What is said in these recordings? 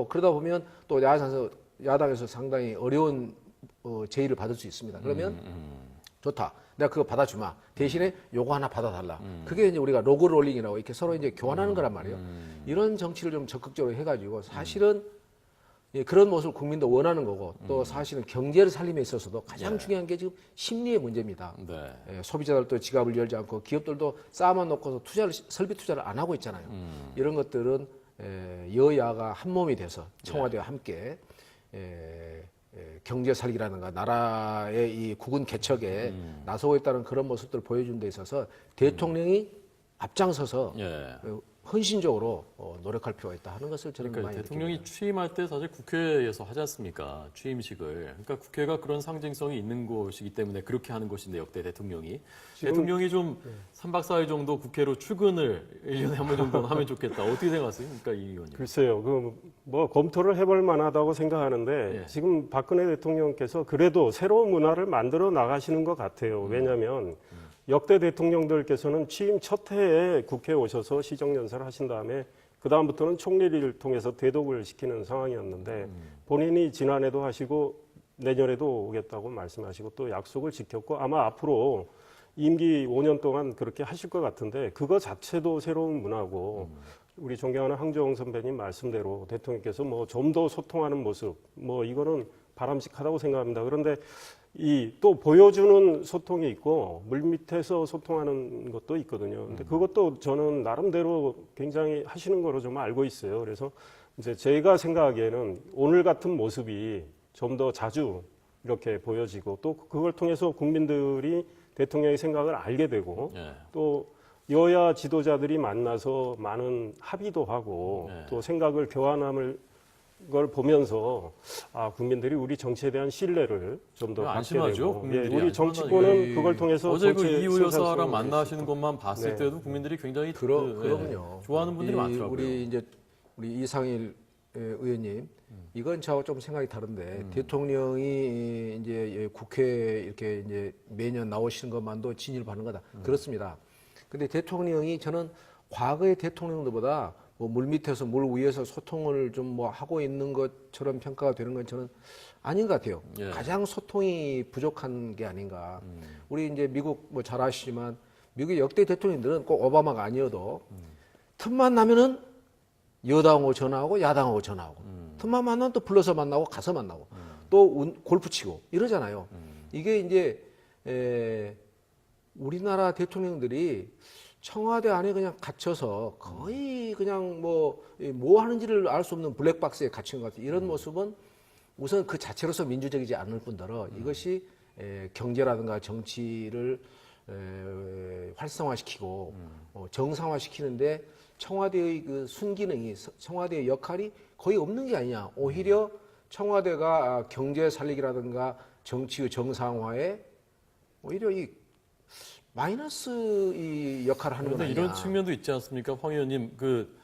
하고 그러다 보면 또 야당에서 상당히 어려운 제의를 받을 수 있습니다. 그러면 좋다. 내가 그거 받아주마. 대신에 요거 하나 받아달라. 그게 이제 우리가 로그롤링이라고 이렇게 서로 이제 교환하는 거란 말이에요. 이런 정치를 좀 적극적으로 해가지고 사실은 예, 그런 모습을 국민도 원하는 거고 또 사실은 경제를 살림에 있어서도 가장 중요한 게 지금 심리의 문제입니다. 네. 예, 소비자들도 지갑을 열지 않고 기업들도 쌓아만 놓고서 설비 투자를 안 하고 있잖아요. 이런 것들은 여야가 한 몸이 돼서 청와대와 함께 경제 살기라든가 나라의 이 국은 개척에 나서고 있다는 그런 모습들을 보여준 데 있어서 대통령이 앞장서서 헌신적으로 노력할 필요가 있다 하는 것을 저는 그러니까 많이 대통령이 느낍니다. 취임할 때 사실 국회에서 하지 않습니까? 취임식을. 그러니까 국회가 그런 상징성이 있는 곳이기 때문에 그렇게 하는 것인데 역대 대통령이. 대통령이 좀 3박 4일 정도 국회로 출근을 1년에 한 번 정도는 하면 좋겠다. 어떻게 생각하세요? 그러니까 이 의원님. 글쎄요. 뭐 검토를 해볼 만하다고 생각하는데 지금 박근혜 대통령께서 그래도 새로운 문화를 만들어 나가시는 것 같아요. 왜냐하면 역대 대통령들께서는 취임 첫 해에 국회에 오셔서 시정연설을 하신 다음에 그 다음부터는 총리를 통해서 대독을 시키는 상황이었는데 본인이 지난해도 하시고 내년에도 오겠다고 말씀하시고 또 약속을 지켰고 아마 앞으로 임기 5년 동안 그렇게 하실 것 같은데 그거 자체도 새로운 문화고 우리 존경하는 황정홍 선배님 말씀대로 대통령께서 뭐 좀 더 소통하는 모습 뭐 이거는 바람직하다고 생각합니다. 그런데 이 또 보여주는 소통이 있고 물밑에서 소통하는 것도 있거든요. 근데 그것도 저는 나름대로 굉장히 하시는 거로 좀 알고 있어요. 그래서 이제 제가 생각하기에는 오늘 같은 모습이 좀 더 자주 이렇게 보여지고 또 그걸 통해서 국민들이 대통령의 생각을 알게 되고 또 여야 지도자들이 만나서 많은 합의도 하고 또 생각을 교환함을 걸 보면서 국민들이 우리 정치에 대한 신뢰를 좀 더 갖게 되고 우리 정치권은 그걸 통해서 어제 그 이우 여사랑 만나시는 것만 봤을 때도 국민들이 굉장히 그럼요. 좋아하는 분들이 많더라고요. 우리 이상일 의원님 이건 저하고 좀 생각이 다른데 대통령이 이제 국회에 이렇게 이제 매년 나오시는 것만도 진위를 받는 거다. 그렇습니다. 근데 대통령이 저는 과거의 대통령들보다 뭐 물밑에서 물 위에서 소통을 좀 뭐 하고 있는 것처럼 평가가 되는 건 저는 아닌 것 같아요. 가장 소통이 부족한 게 아닌가. 우리 이제 미국 뭐 잘 아시지만 미국의 역대 대통령들은 꼭 오바마가 아니어도 틈만 나면은 여당하고 전화하고 야당하고 전화하고 틈만 만나면 또 불러서 만나고 가서 만나고 또 골프 치고 이러잖아요. 이게 이제 우리나라 대통령들이 청와대 안에 그냥 gat혀서 거의 그냥 뭐 하는지를 알 수 없는 블랙박스에 갇힌 것 같아요. 이런 모습은 우선 그 자체로서 민주적이지 않을 뿐더러 이것이 경제라든가 정치를 활성화시키고 정상화시키는데 청와대의 그 순기능이 청와대의 역할이 거의 없는 게 아니냐. 오히려 청와대가 경제 살리기라든가 정치의 정상화에 오히려 이 마이너스 이 역할을 하는 건 아니냐. 이런 측면도 있지 않습니까? 황 의원님, 그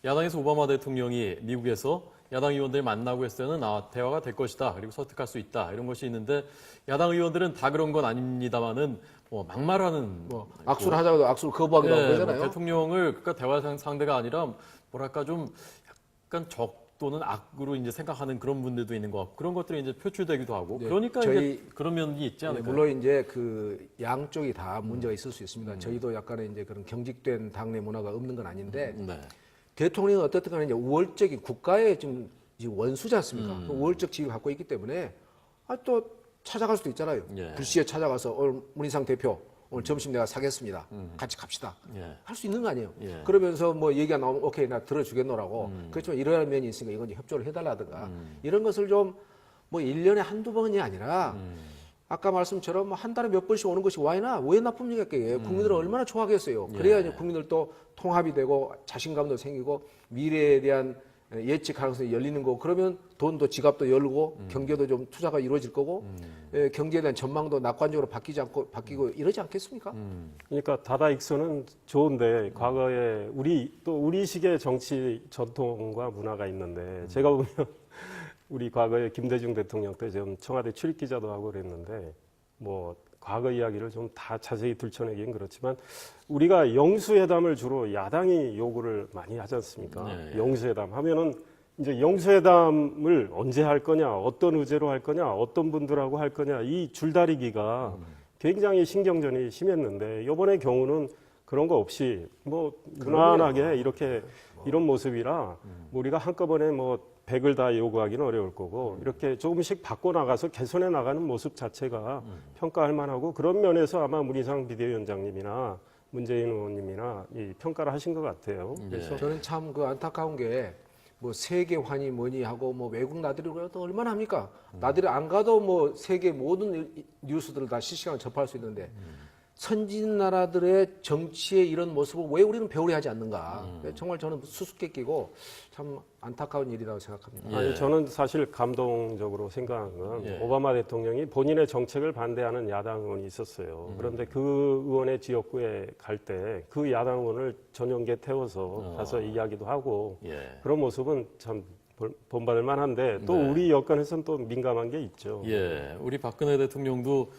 야당에서 오바마 대통령이 미국에서 야당 의원들 만나고 했을 때는 대화가 될 것이다. 그리고 설득할 수 있다. 이런 것이 있는데 야당 의원들은 다 그런 건 아닙니다만은 뭐 막말하는 악수를 하자고도 악수를 거부하기도 하고 그러잖아요. 대통령을 그러니까 대화 상대가 아니라 뭐랄까 좀 약간 또는 악으로 이제 생각하는 그런 분들도 있는 것 같고 그런 것들이 이제 표출되기도 하고 그러니까 이제 그런 면이 있지 않을까요? 물론 이제 그 양쪽이 다 문제가 있을 수 있습니다. 저희도 약간의 이제 그런 경직된 당내 문화가 없는 건 아닌데 대통령은 어떻든 간에 이제 우월적인 국가의 지금 원수지 않습니까? 그 우월적 지위를 갖고 있기 때문에 또 찾아갈 수도 있잖아요. 불시에 찾아가서 오늘 문희상 대표 오늘 점심 내가 사겠습니다. 같이 갑시다. 할 수 있는 거 아니에요. 그러면서 뭐 얘기가 나오면 오케이 나 들어주겠노라고. 그렇지만 이러한 면이 있으니까 이건 협조를 해달라든가 이런 것을 좀 뭐 1년에 한두 번이 아니라 아까 말씀처럼 한 달에 몇 번씩 오는 것이 왜 나쁩니까? 국민들은 얼마나 좋아하겠어요. 그래야 이제 국민들도 통합이 되고 자신감도 생기고 미래에 대한 예측 가능성이 열리는 거고 그러면 돈도 지갑도 열고 경제도 좀 투자가 이루어질 거고 경제에 대한 전망도 낙관적으로 바뀌고 이러지 않겠습니까? 그러니까 다다익선은 좋은데 과거에 우리식의 정치 전통과 문화가 있는데 제가 보면 우리 과거에 김대중 대통령 때 좀 청와대 출입 기자도 하고 그랬는데 뭐 과거 이야기를 좀 다 자세히 들춰내기는 그렇지만 우리가 영수회담을 주로 야당이 요구를 많이 하지 않습니까? 영수회담 하면은 이제 영수회담을 언제 할 거냐, 어떤 의제로 할 거냐, 어떤 분들하고 할 거냐, 이 줄다리기가 굉장히 신경전이 심했는데 이번의 경우는 그런 거 없이 뭐 무난하게 이렇게 이런 모습이라 우리가 한꺼번에 뭐 100을 다 요구하기는 어려울 거고 이렇게 조금씩 바꿔 나가서 개선해 나가는 모습 자체가 평가할 만하고 그런 면에서 아마 문희상 비대위원장님이나 문재인 의원님이나 이 평가를 하신 것 같아요. 그래서 저는 참 그 안타까운 게 뭐 세계환이 뭐니 하고 뭐 외국 나들이 그래도 얼마나 합니까? 나들이 안 가도 뭐 세계 모든 뉴스들을 다 실시간으로 접할 수 있는데 선진 나라들의 정치의 이런 모습을 왜 우리는 배우려 하지 않는가? 정말 저는 수수께끼고 참 안타까운 일이라고 생각합니다. 아니, 저는 사실 감동적으로 생각한 건 오바마 대통령이 본인의 정책을 반대하는 야당 의원이 있었어요. 그런데 그 의원의 지역구에 갈 때 그 야당 의원을 전용기에 태워서 가서 이야기도 하고 그런 모습은 참 본받을 만한데 또 우리 여건에서는 또 민감한 게 있죠. 예, 우리 박근혜 대통령도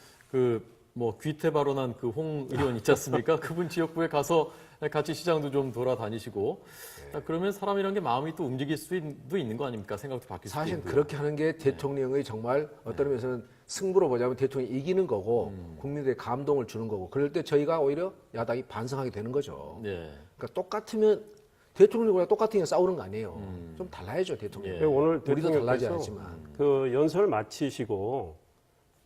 뭐 귀태 발언한 그 홍 의원 있지 않습니까? 그분 지역구에 가서 같이 시장도 좀 돌아다니시고 그러면 사람이란 게 마음이 또 움직일 수도 있는 거 아닙니까? 생각도 바뀔 수도 사실 있고요. 그렇게 하는 게 대통령의 정말 어떤 의미에서는 승부로 보자면 대통령이 이기는 거고 국민들의 감동을 주는 거고 그럴 때 저희가 오히려 야당이 반성하게 되는 거죠. 예. 그러니까 똑같으면 대통령과 똑같은 게 싸우는 거 아니에요. 좀 달라야죠 대통령. 예. 오늘 우리도 달라지 대통령께서 않지만. 그 연설 마치시고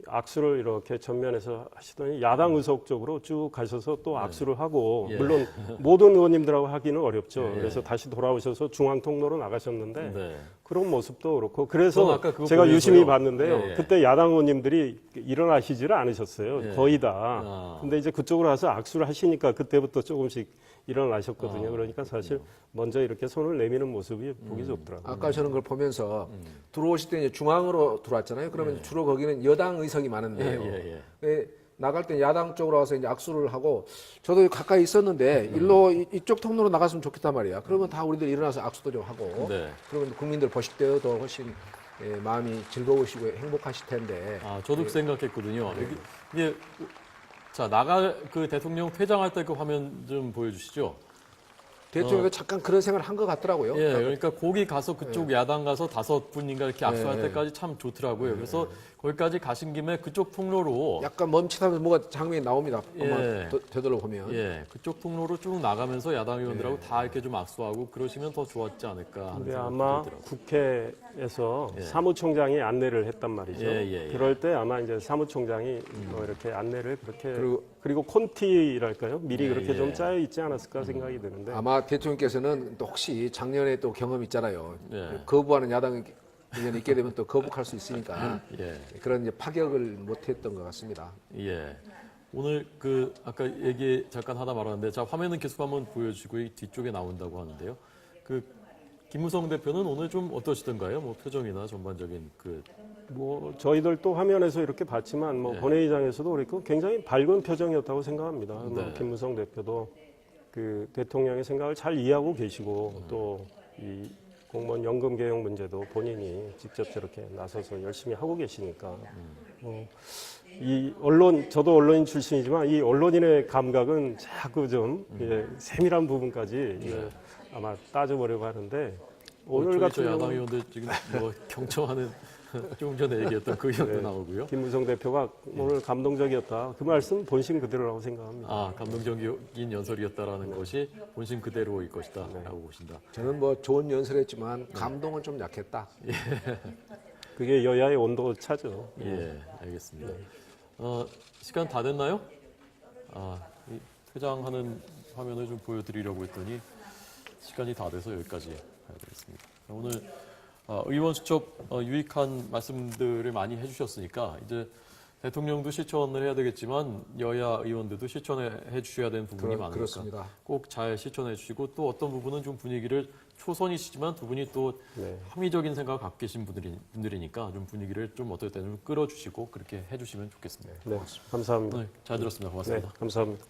악수를 이렇게 전면에서 하시더니 야당 의석 쪽으로 쭉 가셔서 또 악수를 하고 예. 물론 모든 의원님들하고 하기는 어렵죠. 그래서 다시 돌아오셔서 중앙 통로로 나가셨는데 네. 그런 모습도 그렇고 저는 그래서 아까 그거 제가 보면서요. 유심히 봤는데요. 예, 예. 그때 야당 의원님들이 일어나시지를 않으셨어요. 예. 거의 다. 아. 근데 이제 그쪽으로 가서 악수를 하시니까 그때부터 조금씩 일어나셨거든요. 그러니까 사실 먼저 이렇게 손을 내미는 모습이 보기 좋더라고요. 아까 저는 그걸 보면서 들어오실 때 이제 중앙으로 들어왔잖아요. 그러면 주로 거기는 여당 의석이 많은데요. 예, 나갈 때 야당 쪽으로 와서 이제 악수를 하고 저도 가까이 있었는데 일로 이쪽 통로로 나갔으면 좋겠단 말이야. 그러면 다 우리들 일어나서 악수도 좀 하고 네. 그러면 국민들 보실 때도 더 훨씬 마음이 즐거우시고 행복하실 텐데 아, 저도 그 생각했거든요. 이게 자, 그 대통령 퇴장할 때 그 화면 좀 보여주시죠. 대통령도 잠깐 그런 생각을 한 것 같더라고요. 예, 그러니까 거기 가서 그쪽 야당 가서 5분인가 이렇게 악수할 때까지 참 좋더라고요. 그래서 거기까지 가신 김에 그쪽 통로로 약간 멈칫하면서 뭐가 장면이 나옵니다. 아마 예. 되돌아 보면. 예, 그쪽 통로로 쭉 나가면서 야당 의원들하고 다 이렇게 좀 악수하고 그러시면 더 좋았지 않을까 하는 근데 생각이 아마 들더라고요. 국회에서 사무총장이 안내를 했단 말이죠. 예. 그럴 때 아마 이제 사무총장이 뭐 이렇게 안내를 그렇게 그리고- 그리고 콘티랄까요? 미리 그렇게 예. 좀 짜여 있지 않았을까 생각이 드는데 아마 대통령께서는 또 혹시 작년에 또 경험 있잖아요. 예. 거부하는 야당 의원이 있게 되면 또 거북할 수 있으니까 예. 그런 이제 파격을 못했던 것 같습니다. 예. 오늘 아까 얘기 잠깐 하다 말았는데 자 화면은 계속 한번 보여주고 이 뒤쪽에 나온다고 하는데요. 김무성 대표는 오늘 좀 어떠시던가요? 뭐 표정이나 전반적인 뭐 저희들 또 화면에서 이렇게 봤지만 뭐 본회의장에서도 그렇고 굉장히 밝은 표정이었다고 생각합니다. 뭐 김무성 대표도 그 대통령의 생각을 잘 이해하고 계시고 또 이 공무원 연금 개혁 문제도 본인이 직접 저렇게 나서서 열심히 하고 계시니까 이 언론 저도 언론인 출신이지만 이 언론인의 감각은 자꾸 좀 세밀한 부분까지 아마 따져보려고 하는데 오늘 같은 야당 경우는 의원들 지금 뭐 경청하는 조금 전에 얘기했던 그 의원도 나오고요. 김무성 대표가 오늘 감동적이었다. 그 말씀 본심 그대로라고 생각합니다. 아, 감동적인 연설이었다라는 것이 본심 그대로일 것이다라고 보신다. 저는 뭐 좋은 연설했지만 감동은 좀 약했다. 그게 여야의 온도 차죠. 예, 알겠습니다. 시간 다 됐나요? 이 퇴장하는 화면을 좀 보여드리려고 했더니 시간이 다 돼서 여기까지 가야 되겠습니다. 오늘 의원 수첩 유익한 말씀들을 많이 해주셨으니까 이제 대통령도 실천을 해야 되겠지만 여야 의원들도 실천해 주셔야 되는 부분이 많으니까 그렇습니다. 꼭 잘 실천해 주시고 또 어떤 부분은 좀 분위기를 초선이시지만 두 분이 또 합리적인 생각을 갖고 계신 분들이니까 좀 분위기를 좀 어떨 때는 끌어주시고 그렇게 해주시면 좋겠습니다. 네, 감사합니다. 잘 들었습니다. 고맙습니다. 네, 감사합니다.